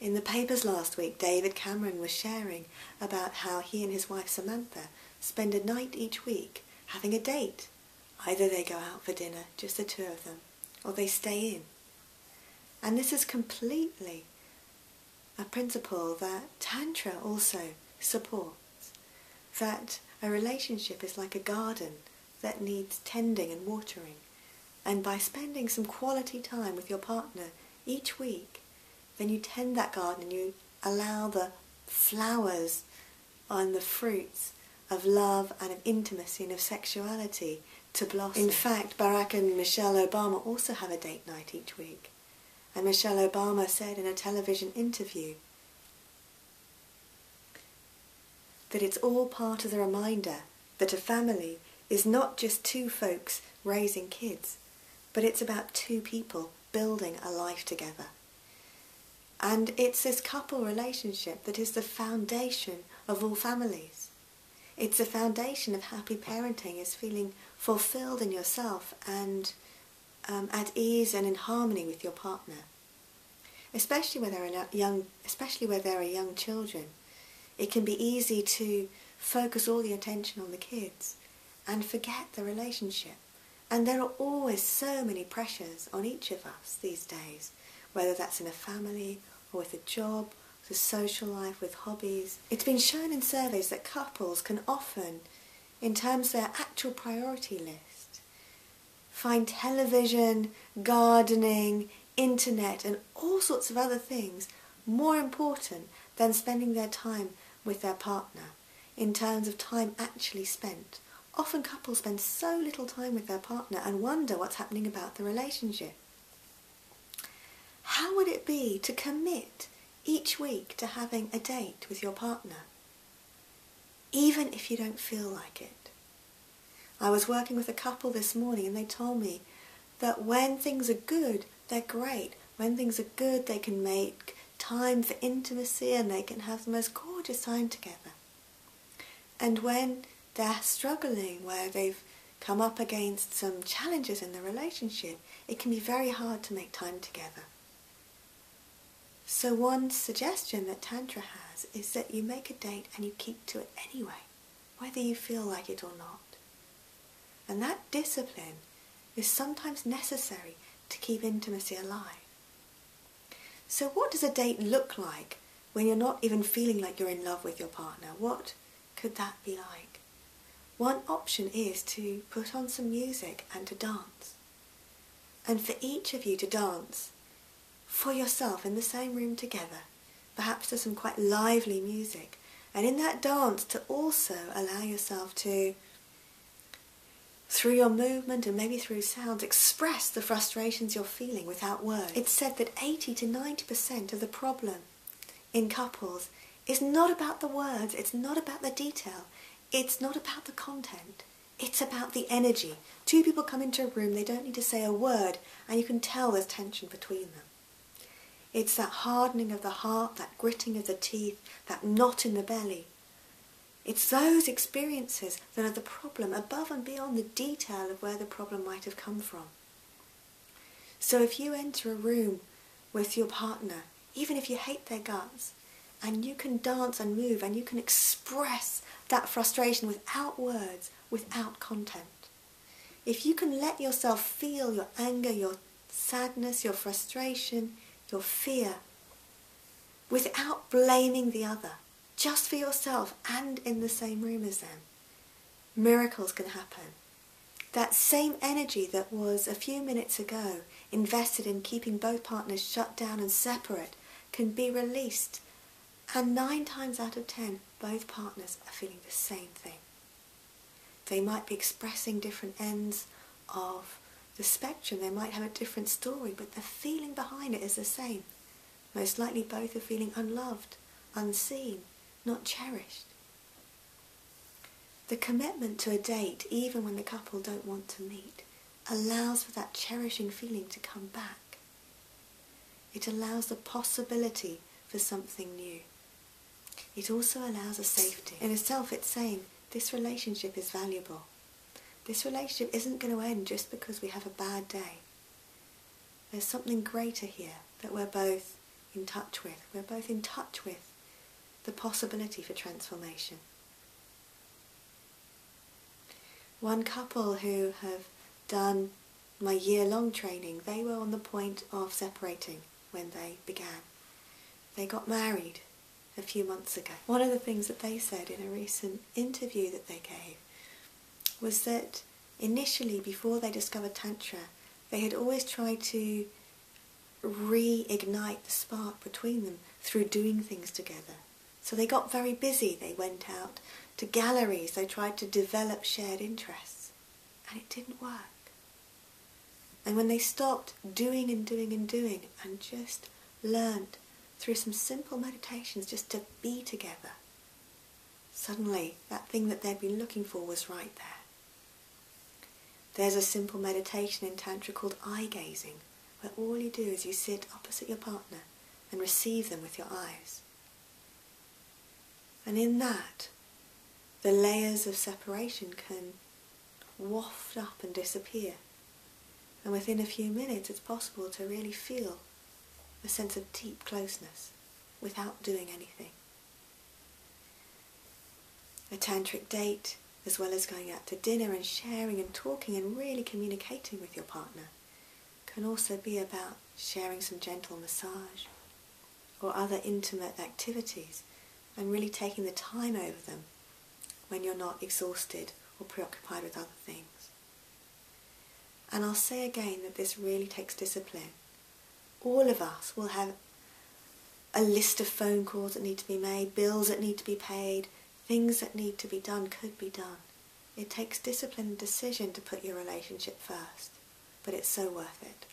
In the papers last week, David Cameron was sharing about how he and his wife Samantha spend a night each week having a date. Either they go out for dinner, just the two of them, or they stay in. And this is completely a principle that Tantra also supports, that a relationship is like a garden that needs tending and watering. And by spending some quality time with your partner each week, then you tend that garden and you allow the flowers and the fruits of love and of intimacy and of sexuality to blossom. In fact, Barack and Michelle Obama also have a date night each week. And Michelle Obama said in a television interview that it's all part of the reminder that a family is not just two folks raising kids, but it's about two people building a life together. And it's this couple relationship that is the foundation of all families. It's the foundation of happy parenting, is feeling fulfilled in yourself and at ease and in harmony with your partner. Especially where there are young children, it can be easy to focus all the attention on the kids and forget the relationship. And there are always so many pressures on each of us these days, whether that's in a family or with a job, with a social life, with hobbies. It's been shown in surveys that couples can often, in terms of their actual priority list, find television, gardening, internet and all sorts of other things more important than spending their time with their partner in terms of time actually spent. Often couples spend so little time with their partner and wonder what's happening about the relationship. How would it be to commit each week to having a date with your partner, even if you don't feel like it? I was working with a couple this morning and they told me that when things are good, they're great. When things are good, they can make time for intimacy and they can have the most gorgeous time together. And when they're struggling, where they've come up against some challenges in the relationship, it can be very hard to make time together. So one suggestion that Tantra has is that you make a date and you keep to it anyway, whether you feel like it or not. And that discipline is sometimes necessary to keep intimacy alive. So what does a date look like when you're not even feeling like you're in love with your partner? What could that be like? One option is to put on some music and to dance. And for each of you to dance for yourself in the same room together, perhaps to some quite lively music. And in that dance to also allow yourself to, through your movement and maybe through sounds, express the frustrations you're feeling without words. It's said that 80 to 90% of the problem in couples is not about the words, it's not about the detail, it's not about the content, it's about the energy. Two people come into a room, they don't need to say a word, and you can tell there's tension between them. It's that hardening of the heart, that gritting of the teeth, that knot in the belly. It's those experiences that are the problem, above and beyond the detail of where the problem might have come from. So if you enter a room with your partner, even if you hate their guts, and you can dance and move and you can express that frustration without words, without content. If you can let yourself feel your anger, your sadness, your frustration, your fear, without blaming the other, just for yourself and in the same room as them, miracles can happen. That same energy that was a few minutes ago invested in keeping both partners shut down and separate can be released, and 9 times out of 10 both partners are feeling the same thing. They might be expressing different ends of the spectrum, they might have a different story, but the feeling behind it is the same. Most likely both are feeling unloved, unseen, not cherished. The commitment to a date, even when the couple don't want to meet, allows for that cherishing feeling to come back. It allows the possibility for something new. It also allows a safety. In itself, it's saying, this relationship is valuable. This relationship isn't going to end just because we have a bad day. There's something greater here, that we're both in touch with. We're both in touch with the possibility for transformation. One couple who have done my year-long training, they were on the point of separating when they began. They got married a few months ago. One of the things that they said in a recent interview that they gave was that initially, before they discovered Tantra, they had always tried to reignite the spark between them through doing things together. So they got very busy. They went out to galleries. They tried to develop shared interests. And it didn't work. And when they stopped doing and doing and doing and just learned through some simple meditations just to be together, suddenly that thing that they'd been looking for was right there. There's a simple meditation in Tantra called eye gazing, where all you do is you sit opposite your partner and receive them with your eyes. And in that, the layers of separation can waft up and disappear. And within a few minutes it's possible to really feel a sense of deep closeness without doing anything. A tantric date, as well as going out to dinner and sharing and talking and really communicating with your partner, can also be about sharing some gentle massage or other intimate activities and really taking the time over them when you're not exhausted or preoccupied with other things. And I'll say again that this really takes discipline. All of us will have a list of phone calls that need to be made, bills that need to be paid, things that need to be done could be done. It takes discipline and decision to put your relationship first, but it's so worth it.